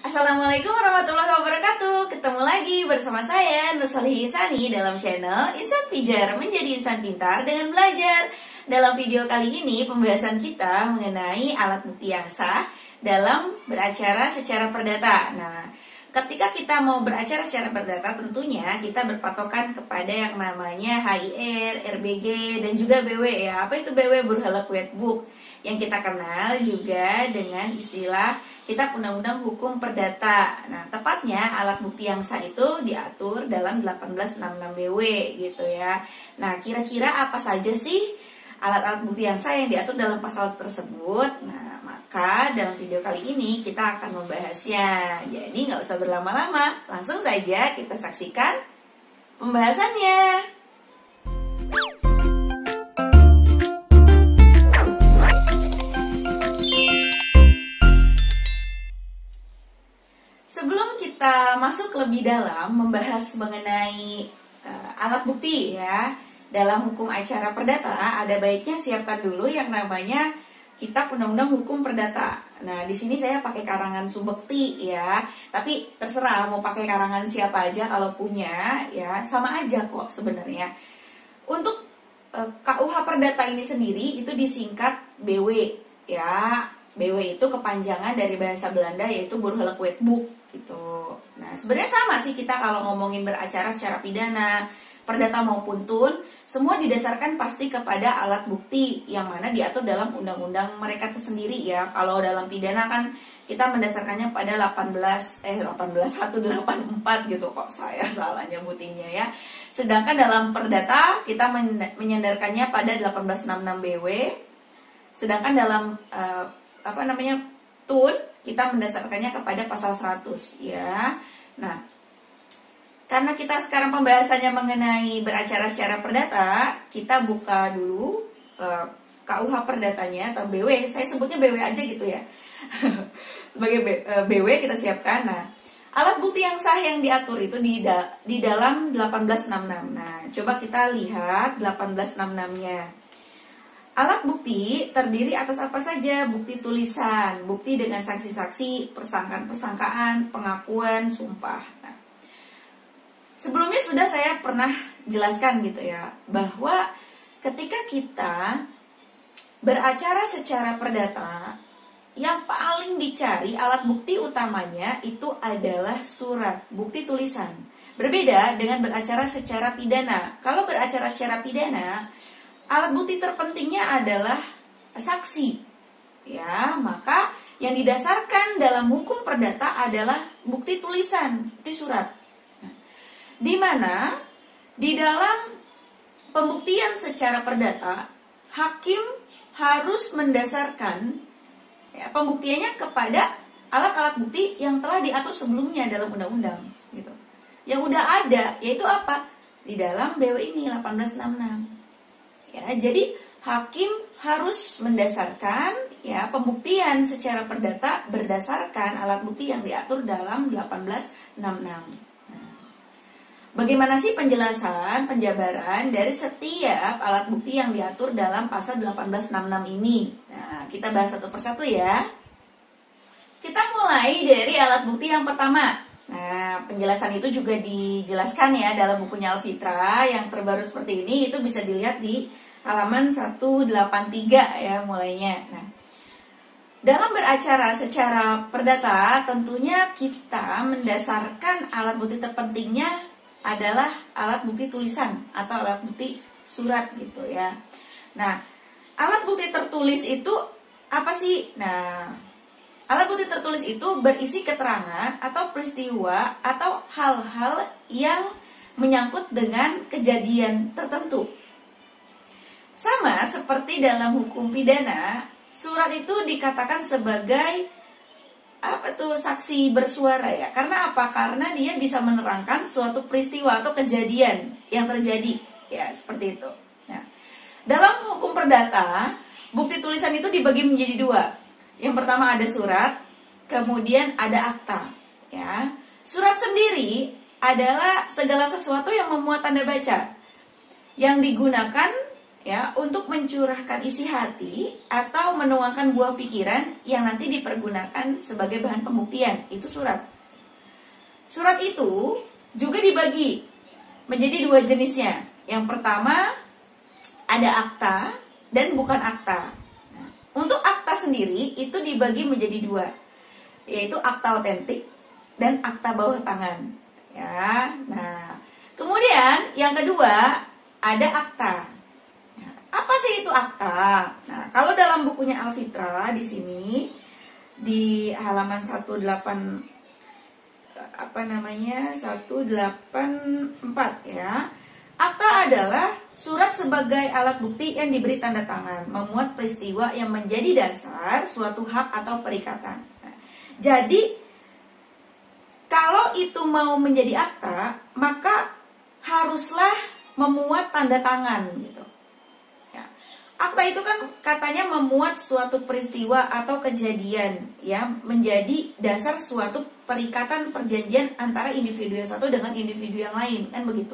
Assalamualaikum warahmatullahi wabarakatuh. Ketemu lagi bersama saya Nur Solihin Insani dalam channel Insan Pijar Menjadi Insan Pintar dengan Belajar. Dalam video kali ini pembahasan kita mengenai alat bukti yang sah dalam beracara secara perdata. Nah, ketika kita mau beracara secara perdata tentunya kita berpatokan kepada yang namanya HIR, RBG, dan juga BW ya. Apa itu BW? Burgerlijk Wetboek, yang kita kenal juga dengan istilah Kitab Undang-Undang Hukum Perdata. Nah, tepatnya alat bukti yang sah itu diatur dalam 1866 BW gitu ya. Nah, kira-kira apa saja sih alat-alat bukti yang sah yang diatur dalam pasal tersebut? Nah, maka dalam video kali ini kita akan membahasnya. Jadi nggak usah berlama-lama, langsung saja kita saksikan pembahasannya. Sebelum kita masuk lebih dalam membahas mengenai alat bukti ya dalam hukum acara perdata, ada baiknya siapkan dulu yang namanya Kitab Undang-Undang Hukum Perdata. Nah, di sini saya pakai karangan Subekti ya, tapi terserah mau pakai karangan siapa aja kalau punya ya, sama aja kok sebenarnya. Untuk KUH Perdata ini sendiri itu disingkat BW ya. BW itu kepanjangan dari bahasa Belanda yaitu Burgerlijk Wetboek gitu. Nah, sebenarnya sama sih kita kalau ngomongin beracara secara pidana, perdata maupun tun, semua didasarkan pasti kepada alat bukti yang mana diatur dalam undang-undang mereka tersendiri ya. Kalau dalam pidana kan kita mendasarkannya pada 184 gitu, kok saya salah nyebutinnya ya. Sedangkan dalam perdata kita menyandarkannya pada 1866 BW. Sedangkan dalam tun kita mendasarkannya kepada pasal 100 ya. Nah, karena kita sekarang pembahasannya mengenai beracara secara perdata, kita buka dulu KUH Perdatanya atau BW. Saya sebutnya BW aja gitu ya. Sebagai BW kita siapkan. Nah, alat bukti yang sah yang diatur itu di dalam 1866. Nah, coba kita lihat 1866-nya. Alat bukti terdiri atas apa saja? Bukti tulisan, bukti dengan saksi-saksi, persangkaan, pengakuan, sumpah. Nah, sebelumnya sudah saya pernah jelaskan gitu ya, bahwa ketika kita beracara secara perdata, yang paling dicari alat bukti utamanya itu adalah surat, bukti tulisan. Berbeda dengan beracara secara pidana. Kalau beracara secara pidana, alat bukti terpentingnya adalah saksi. Ya, maka yang didasarkan dalam hukum perdata adalah bukti tulisan, bukti surat. Nah, di mana di dalam pembuktian secara perdata, hakim harus mendasarkan ya, pembuktiannya kepada alat-alat bukti yang telah diatur sebelumnya dalam undang-undang gitu. Yang udah ada yaitu apa? Di dalam BW ini 1866. Ya, jadi hakim harus mendasarkan ya pembuktian secara perdata berdasarkan alat bukti yang diatur dalam 1866. Nah, bagaimana sih penjelasan penjabaran dari setiap alat bukti yang diatur dalam pasal 1866 ini? Nah, kita bahas satu persatu ya. Kita mulai dari alat bukti yang pertama. Nah, penjelasan itu juga dijelaskan ya dalam bukunya Alfitra yang terbaru seperti ini, itu bisa dilihat di halaman 183 ya mulainya. Nah, dalam beracara secara perdata tentunya kita mendasarkan alat bukti terpentingnya adalah alat bukti tulisan atau alat bukti surat gitu ya. Nah, alat bukti tertulis itu apa sih? Nah, alat bukti tertulis itu berisi keterangan atau peristiwa atau hal-hal yang menyangkut dengan kejadian tertentu. Sama seperti dalam hukum pidana, surat itu dikatakan sebagai saksi bersuara ya. Karena apa? Karena dia bisa menerangkan suatu peristiwa atau kejadian yang terjadi ya, seperti itu. Nah, dalam hukum perdata, bukti tulisan itu dibagi menjadi dua. Yang pertama ada surat, kemudian ada akta ya. Surat sendiri adalah segala sesuatu yang memuat tanda baca yang digunakan ya untuk mencurahkan isi hati atau menuangkan buah pikiran yang nanti dipergunakan sebagai bahan pembuktian. Itu surat. Surat itu juga dibagi menjadi dua jenisnya. Yang pertama ada akta dan bukan akta. Nah, untuk akta sendiri itu dibagi menjadi dua, yaitu akta otentik dan akta bawah tangan. Ya, nah kemudian yang kedua ada akta. Nah, apa sih itu akta? Nah, kalau dalam bukunya Alfitra di sini di halaman 184 ya. Akta adalah surat sebagai alat bukti yang diberi tanda tangan, memuat peristiwa yang menjadi dasar suatu hak atau perikatan. Nah, jadi kalau itu mau menjadi akta, maka haruslah memuat tanda tangan gitu. Ya. Akta itu kan katanya memuat suatu peristiwa atau kejadian ya menjadi dasar suatu perikatan perjanjian antara individu yang satu dengan individu yang lain, kan begitu.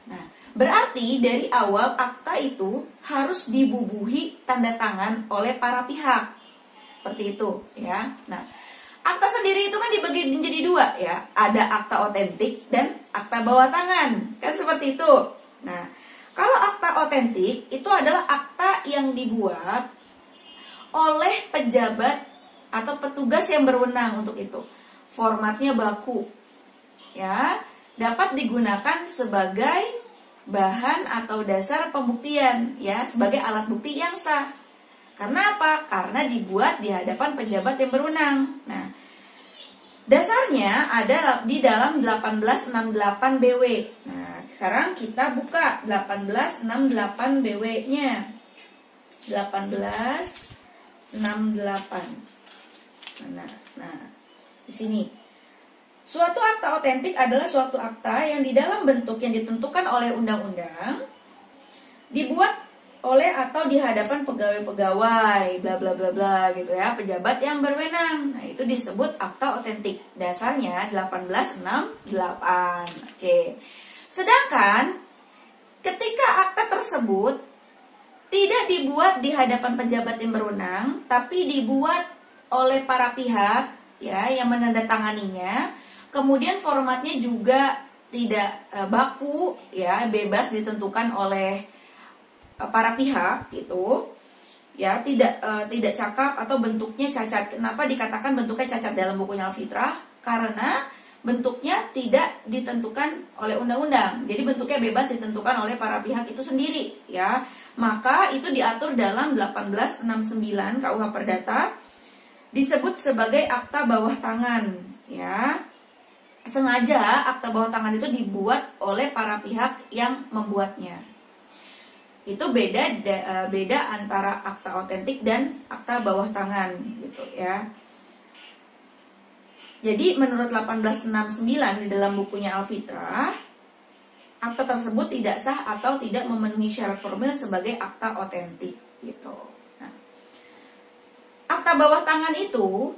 Nah, berarti dari awal akta itu harus dibubuhi tanda tangan oleh para pihak. Seperti itu ya. Nah, akta sendiri itu kan dibagi menjadi dua ya. Ada akta otentik dan akta bawah tangan. Kan seperti itu. Nah, kalau akta otentik itu adalah akta yang dibuat oleh pejabat atau petugas yang berwenang untuk itu. Formatnya baku. Ya, dapat digunakan sebagai bahan atau dasar pembuktian ya, sebagai alat bukti yang sah. Karena apa? Karena dibuat di hadapan pejabat yang berwenang. Nah, dasarnya ada di dalam 1868 BW. Nah, sekarang kita buka 1868 BW-nya. 1868. Nah, di sini. Suatu akta otentik adalah suatu akta yang di dalam bentuk yang ditentukan oleh undang-undang dibuat oleh atau di hadapan pegawai-pegawai bla bla bla bla gitu ya, pejabat yang berwenang. Nah, itu disebut akta otentik. Dasarnya 1868. Oke. Sedangkan ketika akta tersebut tidak dibuat di hadapan pejabat yang berwenang, tapi dibuat oleh para pihak ya yang menandatanganinya. Kemudian formatnya juga tidak baku ya, bebas ditentukan oleh para pihak gitu. Ya, tidak cakap atau bentuknya cacat. Kenapa dikatakan bentuknya cacat dalam bukunya Alfitra? Karena bentuknya tidak ditentukan oleh undang-undang. Jadi bentuknya bebas ditentukan oleh para pihak itu sendiri ya. Maka itu diatur dalam 1869 KUH Perdata, disebut sebagai akta bawah tangan ya. Sengaja akta bawah tangan itu dibuat oleh para pihak yang membuatnya. Itu beda antara akta otentik dan akta bawah tangan gitu ya. Jadi menurut 1869 di dalam bukunya Alfitra, akta tersebut tidak sah atau tidak memenuhi syarat formil sebagai akta otentik gitu. Nah, akta bawah tangan itu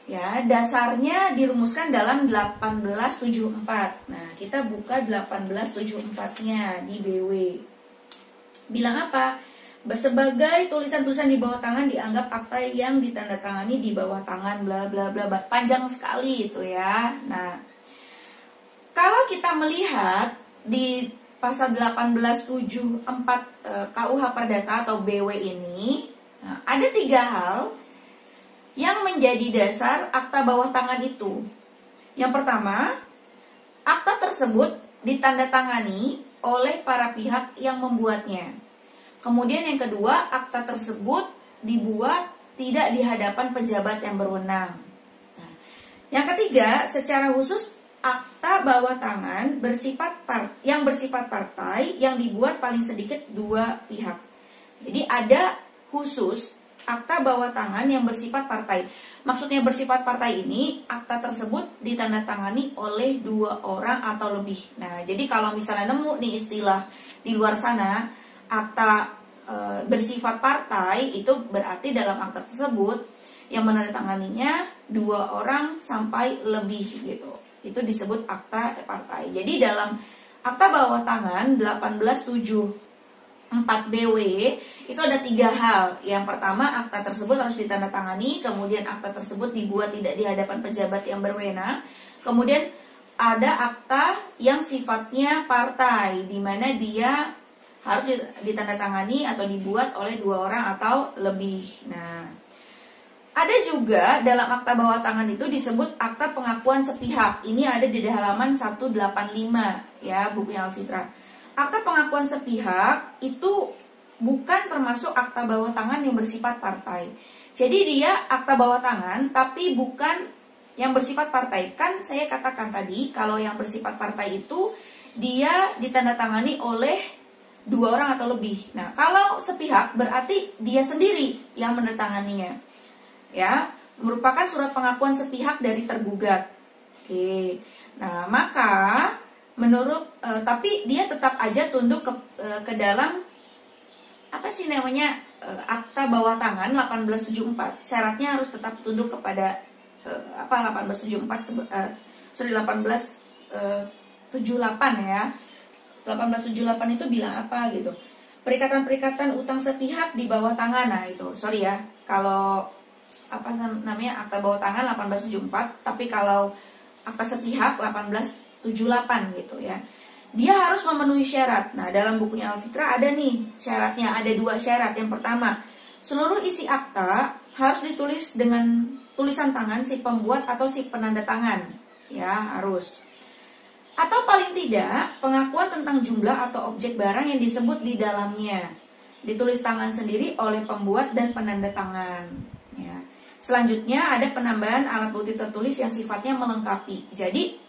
ya, dasarnya dirumuskan dalam 1874. Nah, kita buka 1874-nya di BW. Bilang apa? Sebagai tulisan-tulisan di bawah tangan dianggap akta yang ditandatangani di bawah tangan bla bla bla. Panjang sekali itu ya. Nah, kalau kita melihat di pasal 1874 KUH Perdata atau BW ini, nah, ada 3 hal yang menjadi dasar akta bawah tangan itu. Yang pertama, akta tersebut ditandatangani oleh para pihak yang membuatnya. Kemudian yang kedua, akta tersebut dibuat tidak di hadapan pejabat yang berwenang. Nah, yang ketiga, secara khusus akta bawah tangan yang bersifat partai yang dibuat paling sedikit 2 pihak. Jadi ada khusus akta bawah tangan yang bersifat partai. Maksudnya bersifat partai ini, akta tersebut ditandatangani oleh 2 orang atau lebih. Nah, jadi kalau misalnya nemu nih istilah di luar sana, akta bersifat partai, itu berarti dalam akta tersebut yang menandatanganinya 2 orang sampai lebih gitu. Itu disebut akta partai. Jadi dalam akta bawah tangan 1874 4BW itu ada 3 hal. Yang pertama, akta tersebut harus ditandatangani, kemudian akta tersebut dibuat tidak di hadapan pejabat yang berwenang. Kemudian ada akta yang sifatnya partai, di mana dia harus ditandatangani atau dibuat oleh 2 orang atau lebih. Nah, ada juga dalam akta bawah tangan itu disebut akta pengakuan sepihak. Ini ada di halaman 185 ya, bukunya Alfitra. Akta pengakuan sepihak itu bukan termasuk akta bawah tangan yang bersifat partai. Jadi dia akta bawah tangan tapi bukan yang bersifat partai. Kan saya katakan tadi kalau yang bersifat partai itu dia ditandatangani oleh 2 orang atau lebih. Nah, kalau sepihak berarti dia sendiri yang menandatanganinya. Ya, merupakan surat pengakuan sepihak dari tergugat. Oke. Nah, maka tapi dia tetap aja tunduk ke dalam apa sih namanya akta bawah tangan 1874. Syaratnya harus tetap tunduk kepada 1878 ya. 1878 itu bilang apa gitu. Perikatan-perikatan utang sepihak di bawah tangan. Nah, itu. Sorry ya. Kalau namanya akta bawah tangan 1874, tapi kalau akta sepihak 1878 gitu ya. Dia harus memenuhi syarat. Nah, dalam bukunya Alfitra ada nih syaratnya, ada 2 syarat. Yang pertama, seluruh isi akta harus ditulis dengan tulisan tangan si pembuat atau si penanda tangan. Ya, harus. Atau paling tidak, pengakuan tentang jumlah atau objek barang yang disebut di dalamnya ditulis tangan sendiri oleh pembuat dan penanda tangan. Ya. Selanjutnya ada penambahan alat bukti tertulis yang sifatnya melengkapi. Jadi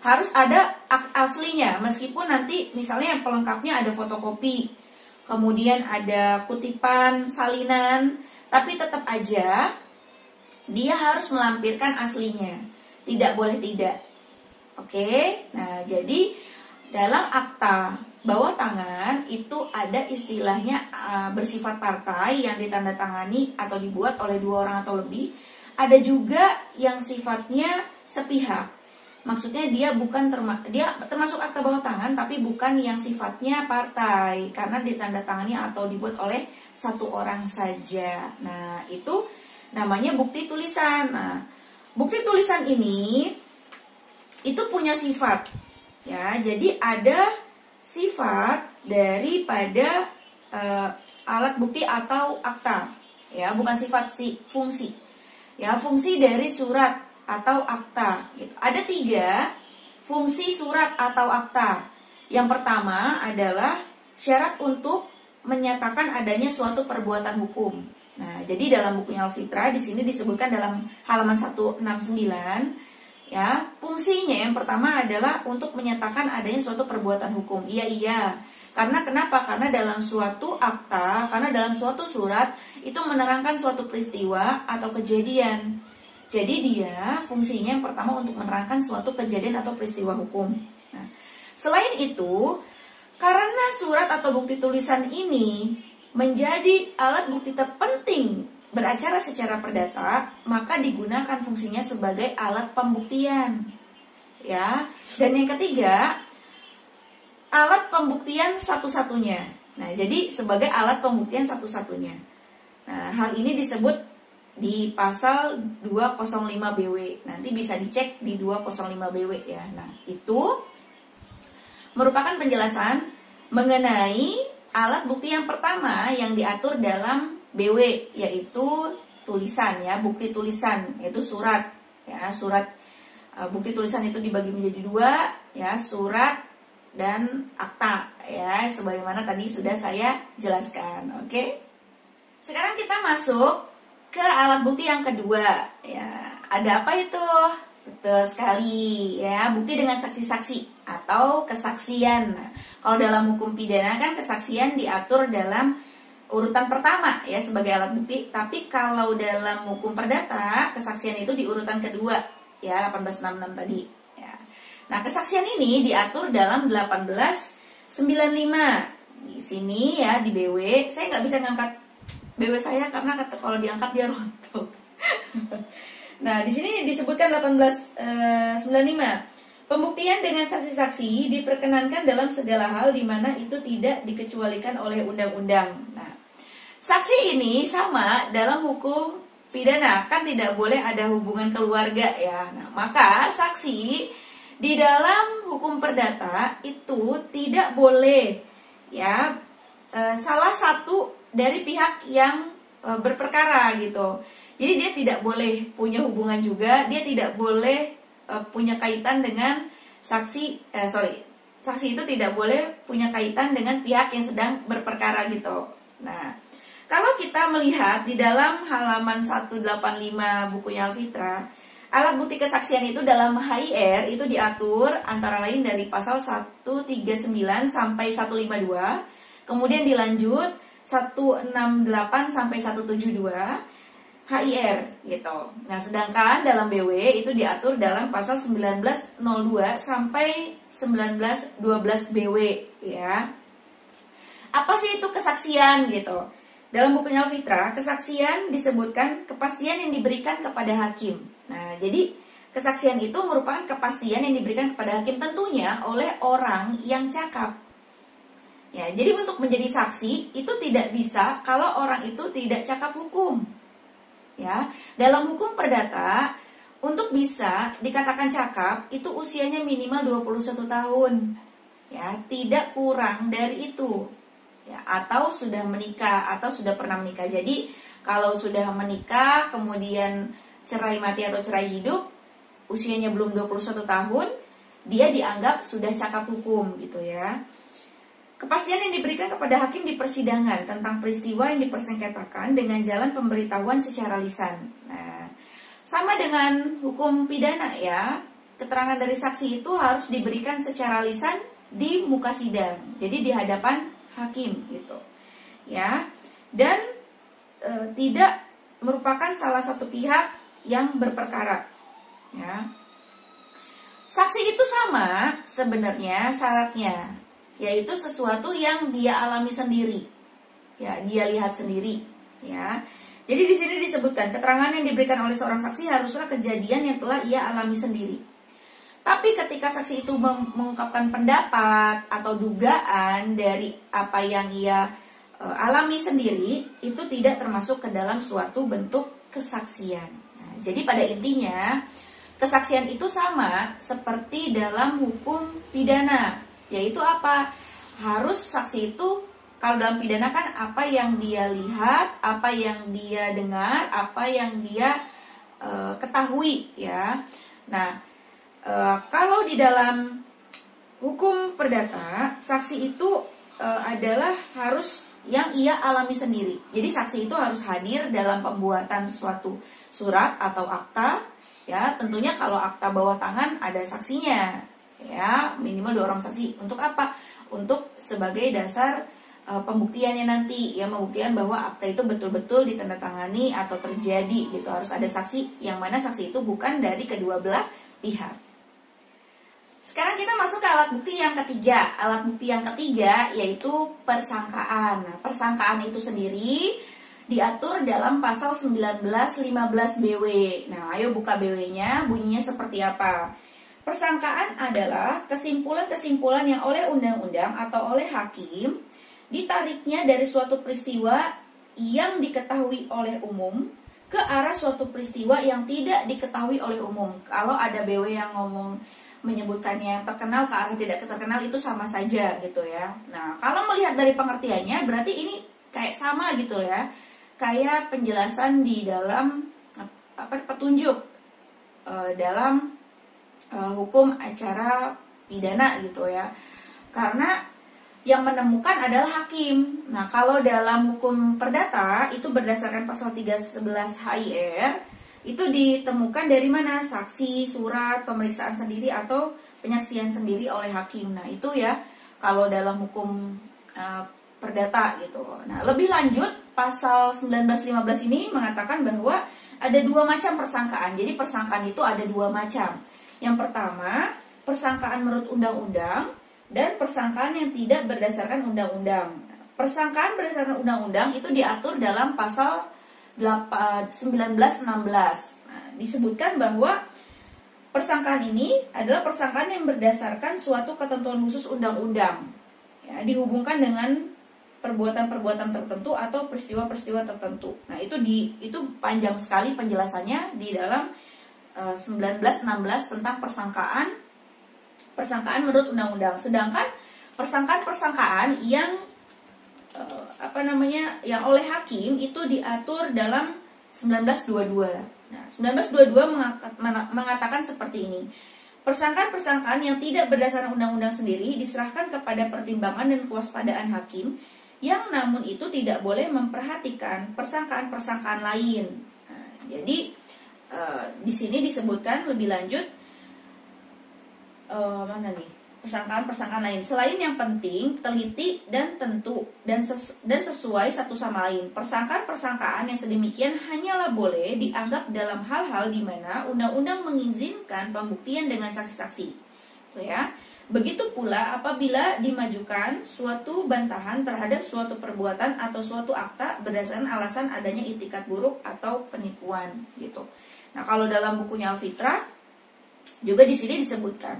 harus ada aslinya, meskipun nanti misalnya yang pelengkapnya ada fotokopi, kemudian ada kutipan, salinan, tapi tetap aja dia harus melampirkan aslinya, tidak boleh tidak. Oke, nah jadi dalam akta bawah tangan itu ada istilahnya bersifat partai yang ditandatangani atau dibuat oleh 2 orang atau lebih. Ada juga yang sifatnya sepihak. Maksudnya dia termasuk akta bawah tangan tapi bukan yang sifatnya partai karena ditandatangani atau dibuat oleh 1 orang saja. Nah, itu namanya bukti tulisan. Nah, bukti tulisan ini itu punya sifat. Ya, jadi ada sifat daripada alat bukti atau akta. Ya, bukan sifat fungsi. Ya, fungsi dari surat atau akta gitu. Ada 3 fungsi surat atau akta. Yang pertama adalah syarat untuk menyatakan adanya suatu perbuatan hukum. Nah, jadi dalam bukunya Alfitra di sini disebutkan dalam halaman 169 ya, fungsinya yang pertama adalah untuk menyatakan adanya suatu perbuatan hukum. Iya. Karena kenapa? Karena dalam suatu akta, karena dalam suatu surat itu menerangkan suatu peristiwa atau kejadian. Jadi dia fungsinya yang pertama untuk menerangkan suatu kejadian atau peristiwa hukum. Nah, selain itu, karena surat atau bukti tulisan ini menjadi alat bukti terpenting beracara secara perdata, maka digunakan fungsinya sebagai alat pembuktian. Ya, dan yang ketiga, alat pembuktian satu-satunya. Nah, jadi sebagai alat pembuktian satu-satunya. Nah, hal ini disebut di pasal 205 BW. Nanti bisa dicek di 205 BW ya. Nah, itu merupakan penjelasan mengenai alat bukti yang pertama yang diatur dalam BW, yaitu tulisan ya, bukti tulisan, yaitu surat. Ya, surat bukti tulisan itu dibagi menjadi 2 ya, surat dan akta ya, sebagaimana tadi sudah saya jelaskan. Oke. Sekarang kita masuk ke alat bukti yang kedua ya. Ada apa itu? Betul sekali ya, bukti dengan saksi-saksi atau kesaksian. Nah, kalau dalam hukum pidana kan kesaksian diatur dalam urutan pertama ya sebagai alat bukti, tapi kalau dalam hukum perdata kesaksian itu di urutan kedua ya, 1866 tadi ya. Nah, kesaksian ini diatur dalam 1895. Di sini ya di BW, saya nggak bisa ngangkat BW saya karena kalau diangkat dia rontok. Nah, di sini disebutkan 1895. Pembuktian dengan saksi-saksi diperkenankan dalam segala hal di mana itu tidak dikecualikan oleh undang-undang. Nah, saksi ini sama dalam hukum pidana, kan tidak boleh ada hubungan keluarga ya. Nah, maka saksi di dalam hukum perdata itu tidak boleh ya salah satu dari pihak yang berperkara gitu. Jadi dia tidak boleh punya hubungan juga, dia tidak boleh punya kaitan dengan saksi itu tidak boleh punya kaitan dengan pihak yang sedang berperkara gitu. Nah, kalau kita melihat di dalam halaman 185 bukunya Alfitra, alat bukti kesaksian itu dalam HIR itu diatur antara lain dari pasal 139 sampai 152, kemudian dilanjut 168 sampai 172 HIR gitu. Nah, sedangkan dalam BW itu diatur dalam pasal 1902 sampai 1912 BW ya. Apa sih itu kesaksian gitu? Dalam bukunya Alfitra, kesaksian disebutkan kepastian yang diberikan kepada hakim. Nah, jadi kesaksian itu merupakan kepastian yang diberikan kepada hakim tentunya oleh orang yang cakap. Ya, jadi untuk menjadi saksi itu tidak bisa kalau orang itu tidak cakap hukum. Ya, dalam hukum perdata untuk bisa dikatakan cakap itu usianya minimal 21 tahun. Ya, tidak kurang dari itu. Ya, atau sudah menikah atau sudah pernah menikah. Jadi, kalau sudah menikah kemudian cerai mati atau cerai hidup, usianya belum 21 tahun, dia dianggap sudah cakap hukum gitu ya. Kepastian yang diberikan kepada hakim di persidangan tentang peristiwa yang dipersengketakan dengan jalan pemberitahuan secara lisan. Nah, sama dengan hukum pidana ya, keterangan dari saksi itu harus diberikan secara lisan di muka sidang. Jadi di hadapan hakim gitu. Ya. Dan tidak merupakan salah satu pihak yang berperkara. Ya. Saksi itu sama sebenarnya syaratnya, yaitu sesuatu yang dia alami sendiri, ya dia lihat sendiri, ya. Jadi di sini disebutkan keterangan yang diberikan oleh seorang saksi haruslah kejadian yang telah ia alami sendiri. Tapi ketika saksi itu mengungkapkan pendapat atau dugaan dari apa yang ia alami sendiri, itu tidak termasuk ke dalam suatu bentuk kesaksian. Nah, jadi pada intinya kesaksian itu sama seperti dalam hukum pidana. Yaitu apa? Harus saksi itu kalau dalam pidana kan apa yang dia lihat, apa yang dia dengar, apa yang dia ketahui ya. Nah, kalau di dalam hukum perdata, saksi itu adalah harus yang ia alami sendiri. Jadi saksi itu harus hadir dalam pembuatan suatu surat atau akta ya. Tentunya kalau akta bawah tangan ada saksinya. Ya, minimal 2 orang saksi. Untuk apa? Untuk sebagai dasar pembuktiannya nanti, ya, membuktikan bahwa akta itu betul-betul ditandatangani atau terjadi gitu. Harus ada saksi yang mana saksi itu bukan dari kedua belah pihak. Sekarang kita masuk ke alat bukti yang ketiga. Alat bukti yang ketiga yaitu persangkaan. Nah, persangkaan itu sendiri diatur dalam pasal 1915 BW. Nah, ayo buka BW-nya, bunyinya seperti apa? Persangkaan adalah kesimpulan-kesimpulan yang oleh undang-undang atau oleh hakim ditariknya dari suatu peristiwa yang diketahui oleh umum ke arah suatu peristiwa yang tidak diketahui oleh umum. Kalau ada BW yang menyebutkannya terkenal ke arah tidak terkenal itu sama saja gitu ya. Nah, kalau melihat dari pengertiannya berarti ini kayak sama gitu ya. Kayak penjelasan di dalam petunjuk dalam hukum acara pidana gitu ya. Karena yang menemukan adalah hakim. Nah, kalau dalam hukum perdata itu berdasarkan pasal 311 HIR itu ditemukan dari mana? Saksi, surat, pemeriksaan sendiri atau penyaksian sendiri oleh hakim. Nah, itu ya kalau dalam hukum perdata gitu. Nah, lebih lanjut pasal 1915 ini mengatakan bahwa ada 2 macam persangkaan. Jadi persangkaan itu ada 2 macam. Yang pertama, persangkaan menurut undang-undang dan persangkaan yang tidak berdasarkan undang-undang. Persangkaan berdasarkan undang-undang itu diatur dalam pasal 1916. Nah, disebutkan bahwa persangkaan ini adalah persangkaan yang berdasarkan suatu ketentuan khusus undang-undang, ya, dihubungkan dengan perbuatan-perbuatan tertentu atau peristiwa-peristiwa tertentu. Nah, itu panjang sekali penjelasannya di dalam 1916 tentang persangkaan menurut undang-undang. Sedangkan persangkaan yang yang oleh hakim itu diatur dalam 1922. Nah, 1922 mengatakan seperti ini. Persangkaan yang tidak berdasarkan undang-undang sendiri diserahkan kepada pertimbangan dan kewaspadaan hakim, yang namun itu tidak boleh memperhatikan persangkaan-persangkaan lain. Nah, jadi di sini disebutkan lebih lanjut persangkaan-persangkaan lain selain yang penting, teliti dan tentu dan sesuai satu sama lain. Persangkaan-persangkaan yang sedemikian hanyalah boleh dianggap dalam hal-hal di mana undang-undang mengizinkan pembuktian dengan saksi-saksi. Tuh ya. Begitu pula apabila dimajukan suatu bantahan terhadap suatu perbuatan atau suatu akta berdasarkan alasan adanya itikat buruk atau penipuan gitu. Nah, kalau dalam bukunya Al-Fitrah juga di sini disebutkan,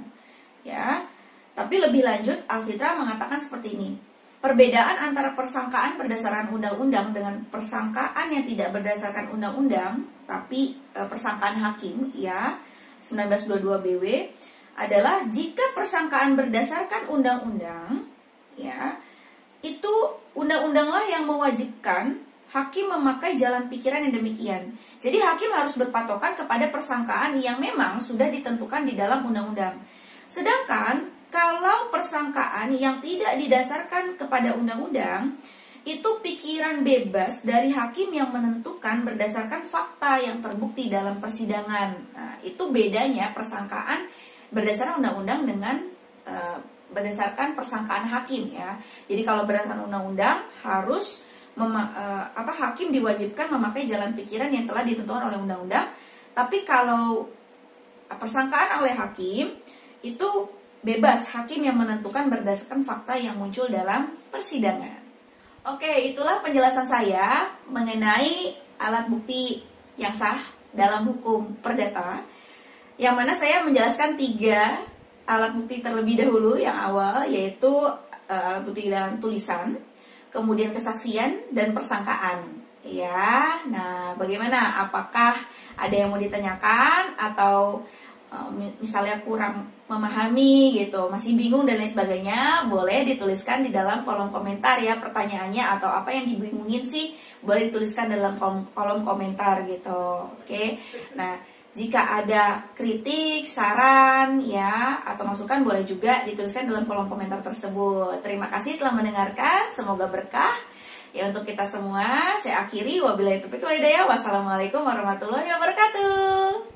ya. Tapi lebih lanjut Al-Fitrah mengatakan seperti ini. Perbedaan antara persangkaan berdasarkan undang-undang dengan persangkaan yang tidak berdasarkan undang-undang, tapi persangkaan hakim, ya, 1922 BW adalah jika persangkaan berdasarkan undang-undang, ya, itu undang-undanglah yang mewajibkan hakim memakai jalan pikiran yang demikian. Jadi hakim harus berpatokan kepada persangkaan yang memang sudah ditentukan di dalam undang-undang. Sedangkan kalau persangkaan yang tidak didasarkan kepada undang-undang, itu pikiran bebas dari hakim yang menentukan berdasarkan fakta yang terbukti dalam persidangan. Nah, itu bedanya persangkaan berdasarkan undang-undang dengan berdasarkan persangkaan hakim, ya. Jadi kalau berdasarkan undang-undang harus hakim diwajibkan memakai jalan pikiran yang telah ditentukan oleh undang-undang. Tapi kalau persangkaan oleh hakim itu bebas, hakim yang menentukan berdasarkan fakta yang muncul dalam persidangan. Oke, itulah penjelasan saya mengenai alat bukti yang sah dalam hukum perdata, yang mana saya menjelaskan 3 alat bukti terlebih dahulu. Yang awal yaitu alat bukti dalam tulisan, kemudian kesaksian dan persangkaan, ya. Nah, bagaimana? Apakah ada yang mau ditanyakan atau misalnya kurang memahami gitu, masih bingung dan lain sebagainya, boleh dituliskan di dalam kolom komentar, ya, pertanyaannya atau apa yang dibingungin sih, boleh dituliskan dalam kolom komentar gitu. Oke. Nah, jika ada kritik, saran, ya, atau masukan, boleh juga dituliskan dalam kolom komentar tersebut. Terima kasih telah mendengarkan, semoga berkah ya untuk kita semua. Saya akhiri, wabillahi taufiq wal hidayah. Wassalamualaikum warahmatullahi wabarakatuh.